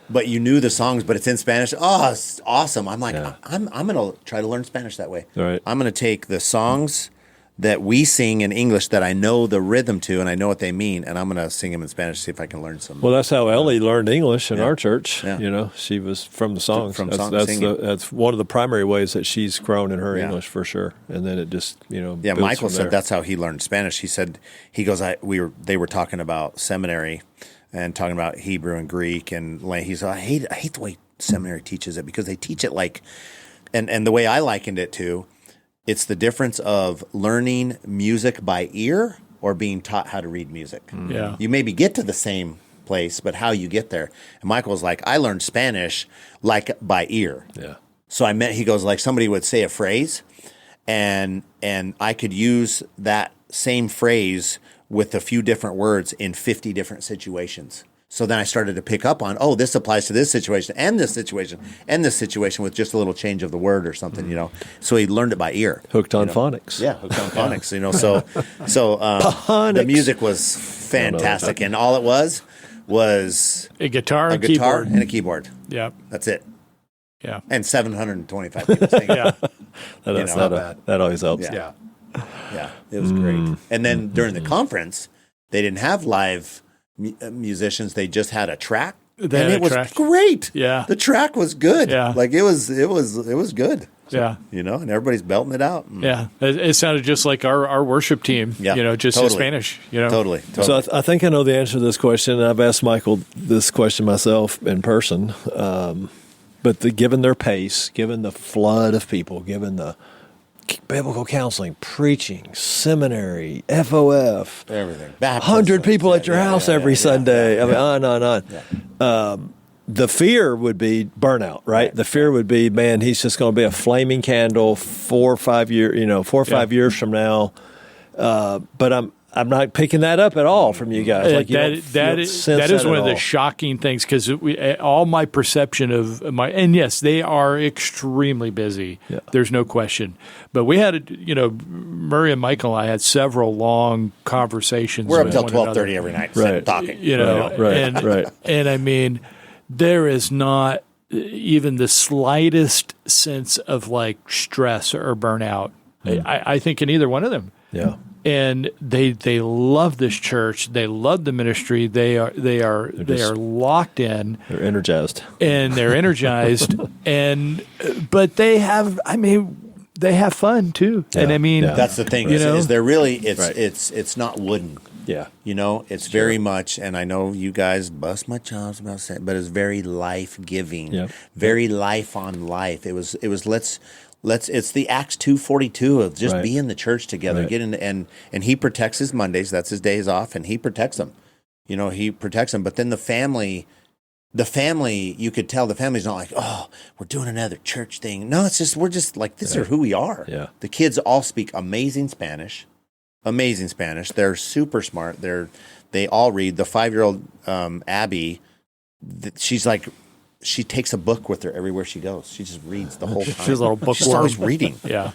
But you knew the songs, but it's in Spanish. Oh, it's awesome. I'm like, I'm going to try to learn Spanish that way. Right. I'm going to take the songs that we sing in English that I know the rhythm to and I know what they mean, and I'm going to sing them in Spanish to see if I can learn some. Well, that's how Ellie learned English in our church. Yeah. She was from the songs. That's one of the primary ways that she's grown in her English for sure. And then it just, Yeah, Michael said that's how he learned Spanish. He said, they were talking about seminary and talking about Hebrew and Greek, and he's I hate the way seminary teaches it because they teach it like, and the way I likened it to, it's the difference of learning music by ear or being taught how to read music. Yeah, you maybe get to the same place, but how you get there. And Michael was like, I learned Spanish like by ear. Yeah. So he goes like somebody would say a phrase, and I could use that same phrase with a few different words in 50 different situations. So then I started to pick up on, this applies to this situation and this situation and this situation with just a little change of the word or something, So he learned it by ear. Hooked on phonics. Yeah, hooked on phonics, So the music was fantastic. And all it was a guitar and a keyboard. Yeah. That's it. Yeah. And 725 people singing. That's not bad. That always helps. Yeah. Yeah, it was great. And then during the conference, they didn't have live musicians. They just had a track, it was great. Yeah, the track was good. Yeah, like it was good. So, and everybody's belting it out. Yeah, it sounded just like our worship team. Yeah, just in Spanish. Totally. So I think I know the answer to this question. I've asked Michael this question myself in person. But given their pace, given the flood of people, given the biblical counseling, preaching, seminary, FOF, everything, 100 people at your house every Sunday. I mean, on and on. Yeah. The fear would be burnout, right? The fear would be, man, he's just going to be a flaming candle 4 or 5 years from now. But I'm not picking that up at all from you guys. Like that is one of the shocking things because all my perception of and yes, they are extremely busy. Yeah. There's no question. But we had, Murray and Michael and I had several long conversations. We're up till 12:30 every night, talking. Right. And I mean, there is not even the slightest sense of like stress or burnout. I think in either one of them. Yeah. And they love this church. They love the ministry. They are locked in. They're energized. But they have fun too. Yeah. And I mean, that's the thing. Is they're really it's not wooden. Yeah. It's very much, and I know you guys bust my chops about saying, but it's very life giving, very life on life. It was it's the Acts 2:42 of just be in the church together, get in, and he protects his Mondays. That's his days off, and he protects them. He protects them. But then the family, you could tell the family's not like, oh, we're doing another church thing. No, it's just we're just like this is who we are. Yeah. The kids all speak amazing Spanish. amazing Spanish. They're super smart. They all read. The 5-year-old Abby, she's like, she takes a book with her everywhere she goes. She just reads the whole time. She's a little bookworm. She's always reading. Yeah.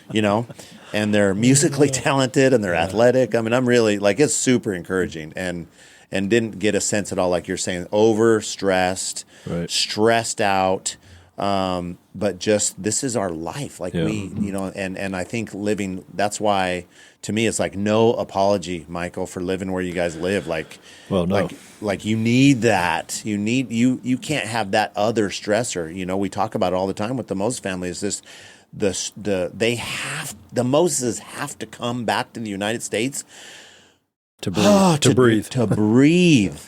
And they're musically talented and they're athletic. I mean, I'm really like, it's super encouraging and didn't get a sense at all, like you're saying, overstressed, stressed out. But just, this is our life. Like and I think living, that's why to me, it's like no apology, Michael, for living where you guys live. Like, well, no. Like you need that. You can't have that other stressor. We talk about it all the time with the Moses family is this, the Moseses have to come back to the United States to breathe, to breathe.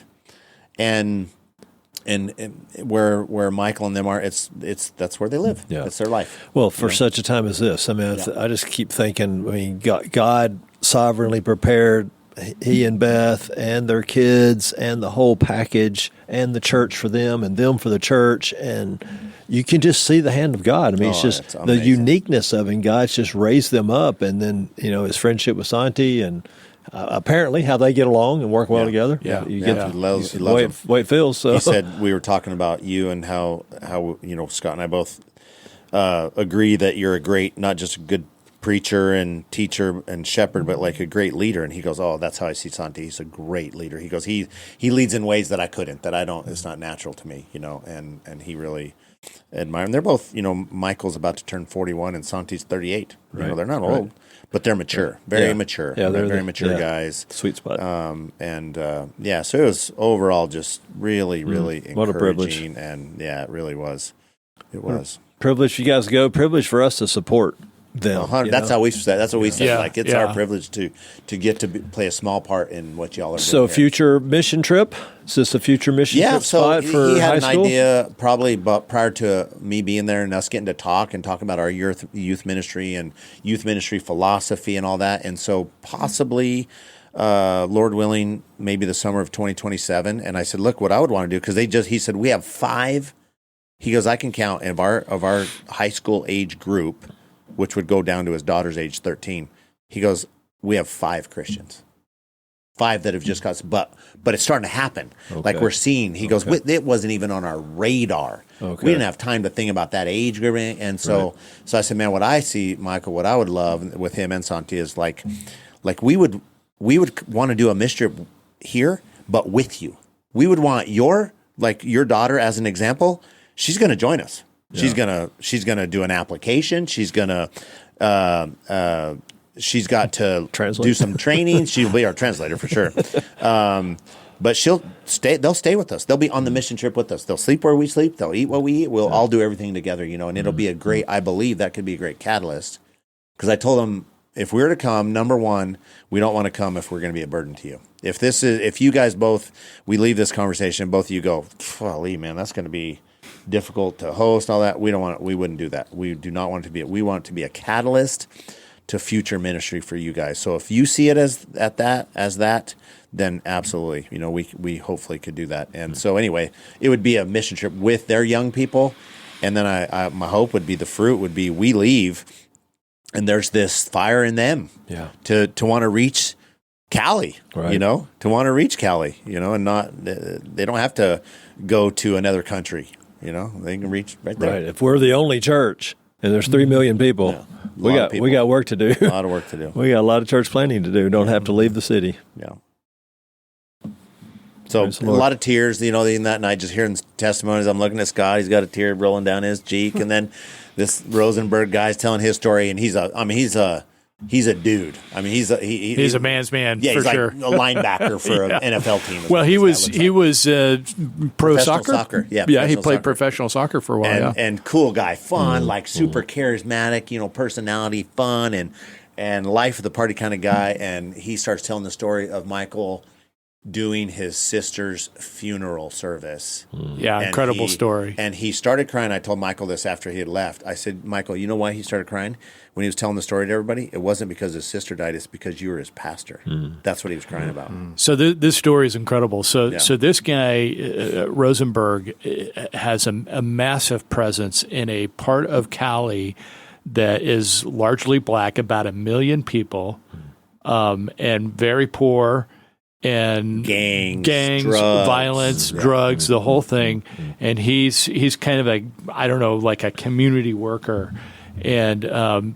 And where Michael and them are, that's where they live. Yeah. It's their life. Well, for such a time as this, I mean, I just keep thinking. I mean, God sovereignly prepared he and Beth and their kids and the whole package and the church for them and them for the church, and you can just see the hand of God. I mean, it's just the uniqueness of it. God's just raised them up, and then his friendship with Santi and. Apparently, how they get along and work well together. Yeah, you get the way it feels. So he said we were talking about you and how Scott and I both agree that you're a great, not just a good preacher and teacher and shepherd, but like a great leader. And he goes, "Oh, that's how I see Santi. He's a great leader." He goes, "He leads in ways that I couldn't, that I don't. It's not natural to me, And he really admire. And they're both, Michael's about to turn 41 and Santi's 38. They're not old. But they're mature, very mature. Yeah, they're very mature guys. Sweet spot. So it was overall just really, really encouraging. What a privilege. And it really was. It was. Privilege for you guys to go, privilege for us to support them. That's how we said. That's what we said. Like it's our privilege to get to play a small part in what y'all are doing. So future mission trip? Is this a future mission trip spot for high school? He had an idea probably prior to me being there and us getting to talk about our youth ministry and youth ministry philosophy and all that. And so possibly, Lord willing, maybe the summer of 2027. And I said, look, what I would want to do, because he said, we have 5. He goes, I can count of our high school age group, which would go down to his daughter's age 13. He goes, we have 5 Christians. 5 that have just got, but it's starting to happen. Okay. Like we're seeing. He goes, it wasn't even on our radar. Okay. We didn't have time to think about that age group. And so I said, man, what I see, Michael, what I would love with him and Santi is like we would want to do a mission trip here, but with you. We would want your daughter as an example. She's going to join us. Yeah. She's gonna do an application. She's got to do some training. She'll be our translator for sure. But they'll stay with us. They'll be on the mission trip with us. They'll sleep where we sleep. They'll eat what we eat. We'll all do everything together, and it'll be I believe that could be a great catalyst. Because I told them, if we were to come, number one, we don't want to come if we're going to be a burden to you. If you guys both, we leave this conversation, both of you go, Lee, man, that's going to be difficult to host, all that. We wouldn't do that. We do not want it to be. We want it to be a catalyst to future ministry for you guys. So if you see it as that, then absolutely, we hopefully could do that. And so anyway, it would be a mission trip with their young people. And then my hope would be, the fruit would be, we leave and there's this fire in them to want to reach Cali, to want to reach Cali, and they don't have to go to another country, they can reach right there. Right. If we're the only church and there's 3 million people, we got work to do. A lot of work to do. We got a lot of church planning to do. Don't have to leave the city. Yeah. So a lot of tears, in that night, just hearing testimonies. I'm looking at Scott; he's got a tear rolling down his cheek, and then this Rosenberg guy's telling his story, and he's a dude. I mean, he's a man's man. Yeah, for he's sure. Like a linebacker for an NFL team. Well, he was pro soccer. Yeah, he played professional soccer for a while. And cool guy, fun, like super charismatic, personality, fun, and life of the party kind of guy. And he starts telling the story of Michael doing his sister's funeral service. Yeah, incredible story. And he started crying. I told Michael this after he had left. I said, Michael, you know why he started crying when he was telling the story to everybody? It wasn't because his sister died. It's because you were his pastor. That's what he was crying about. So this story is incredible. So this guy, Rosenberg, has a massive presence in a part of Cali that is largely black, about 1 million people. and very poor, and gangs, drugs, violence, drugs, the whole thing. And he's kind of like a community worker. And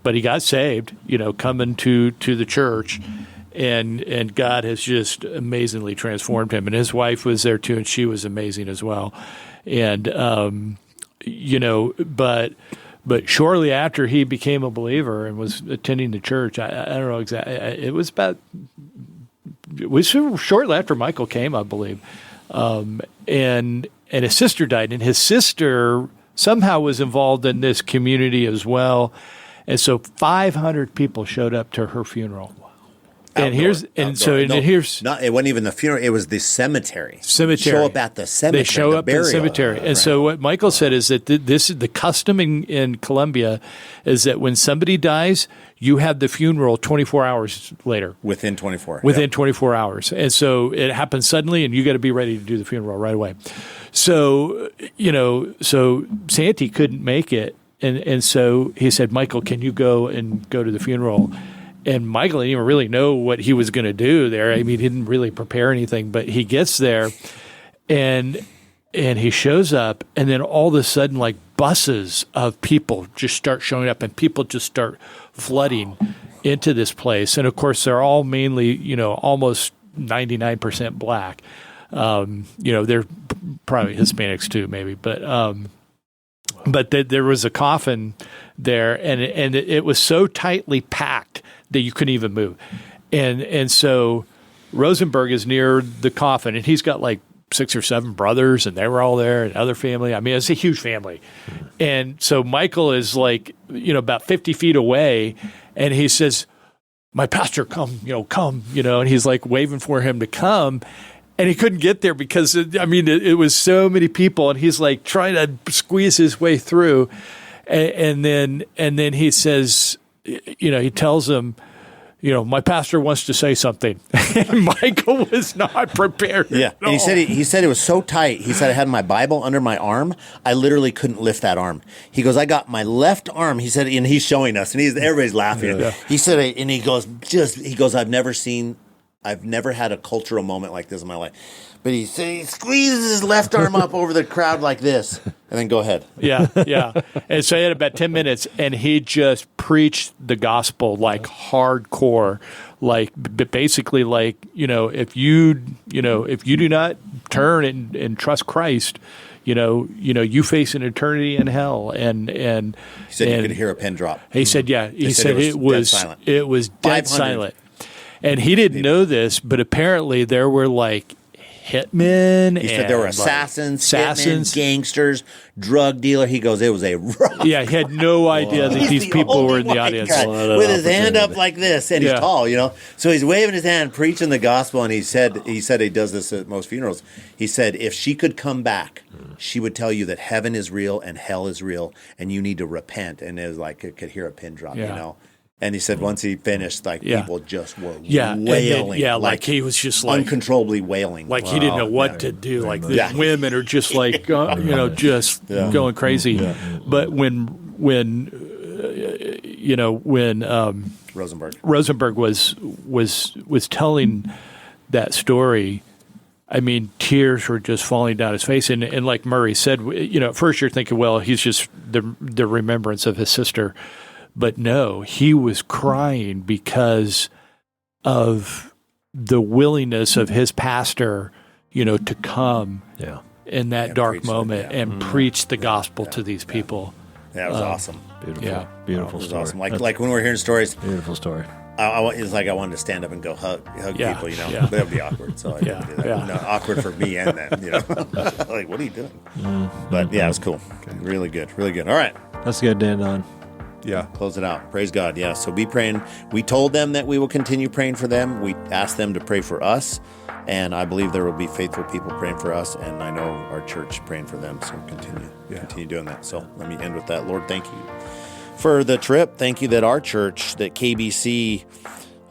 but he got saved, coming to the church, and God has just amazingly transformed him. And his wife was there too, and she was amazing as well. And but shortly after he became a believer and was attending the church, I don't know exactly. It was shortly after Michael came, I believe, and his sister died, and his sister somehow was involved in this community as well, and so 500 people showed up to her funeral. And it wasn't even the funeral; it was the cemetery. Show up at the cemetery. They show up in the cemetery, and so what Michael said is that this is the custom in Colombia, is that when somebody dies, you have the funeral 24 hours later. Within 24 hours, and so it happens suddenly, and you got to be ready to do the funeral right away. So so Santi couldn't make it, and so he said, "Michael, can you go to the funeral?" And Michael didn't even really know what he was going to do there. I mean, he didn't really prepare anything, but he gets there and he shows up, and then all of a sudden, like buses of people just start showing up, and people just start flooding into this place. And of course, they're all mainly, almost 99% black. They're probably Hispanics too, maybe, but there was a coffin there, and it was so tightly packed that you couldn't even move. And so Rosenberg is near the coffin, and he's got like 6 or 7 brothers, and they were all there, and other family. I mean, it's a huge family. And so Michael is like, about 50 feet away, and he says, "My pastor, come, and he's like waving for him to come. And he couldn't get there because, it was so many people, and he's like trying to squeeze his way through. And then he says, he tells him, my pastor wants to say something. And Michael was not prepared. Yeah. And he said it was so tight. He said, I had my Bible under my arm. I literally couldn't lift that arm. He goes, I got my left arm. He said, and he's showing us, and everybody's laughing. Yeah. He said, and he goes, I've never had a cultural moment like this in my life. But he squeezes his left arm up over the crowd like this. And then go ahead. Yeah. And so he had about 10 minutes, and he just preached the gospel like hardcore. Like, basically, like, if you do not turn and trust Christ, you face an eternity in hell. And he said you could hear a pin drop. He said, yeah. He said it was dead silent. And he didn't know this, but apparently there were like hitmen. He said there were assassins, hitmen, gangsters, drug dealer. He goes, it was a rough. Yeah, he had no idea that these people were in the audience. With his hand up like this, and he's tall, So he's waving his hand, preaching the gospel, and he said he does this at most funerals. He said, if she could come back, she would tell you that heaven is real and hell is real, and you need to repent. And it was like, it could hear a pin drop, And he said once he finised, people just were wailing. Like he was just like uncontrollably wailing. Like he didn't know what to do. Like the women are just like, just going crazy. Yeah. But when Rosenberg was telling that story, I mean, tears were just falling down his face. And like Murray said, at first you're thinking, well, he's just the remembrance of his sister. But no, he was crying because of the willingness of his pastor, to come in that dark moment and preach the gospel to these people. That was awesome. Beautiful story. Awesome. Like when we're hearing stories. Beautiful story. It's like I wanted to stand up and go hug people, but that would be awkward. So I didn't do that. No, awkward for me and them, like, what are you doing? But yeah, it was cool. Okay. Really good. All right. Let's get Dan on. Yeah. Close it out. Praise God. Yeah. So be praying. We told them that we will continue praying for them. We asked them to pray for us. And I believe there will be faithful people praying for us. And I know our church praying for them. So continue doing that. So let me end with that. Lord, thank you for the trip. Thank you that our church, that KBC,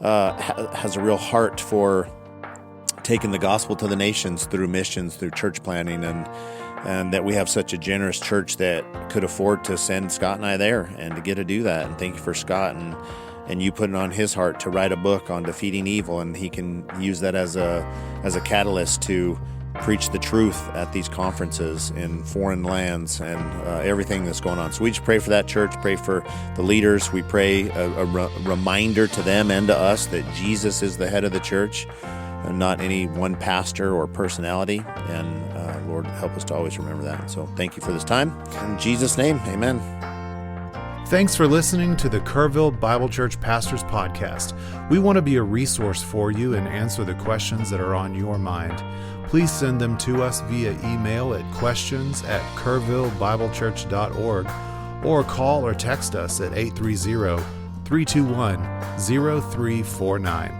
has a real heart for taking the gospel to the nations through missions, through church planning, and that we have such a generous church that could afford to send Scott and I there and to get to do that. And thank you for Scott and you put it on his heart to write a book on defeating evil, and he can use that as a catalyst to preach the truth at these conferences in foreign lands and everything that's going on. So we just pray for that church, pray for the leaders. We pray a reminder to them and to us that Jesus is the head of the church and not any one pastor or personality. And Lord, help us to always remember that. So thank you for this time. In Jesus' name, amen. Thanks for listening to the Kerrville Bible Church Pastors Podcast. We want to be a resource for you and answer the questions that are on your mind. Please send them to us via email at questions@kerrvillebiblechurch.org or call or text us at 830-321-0349.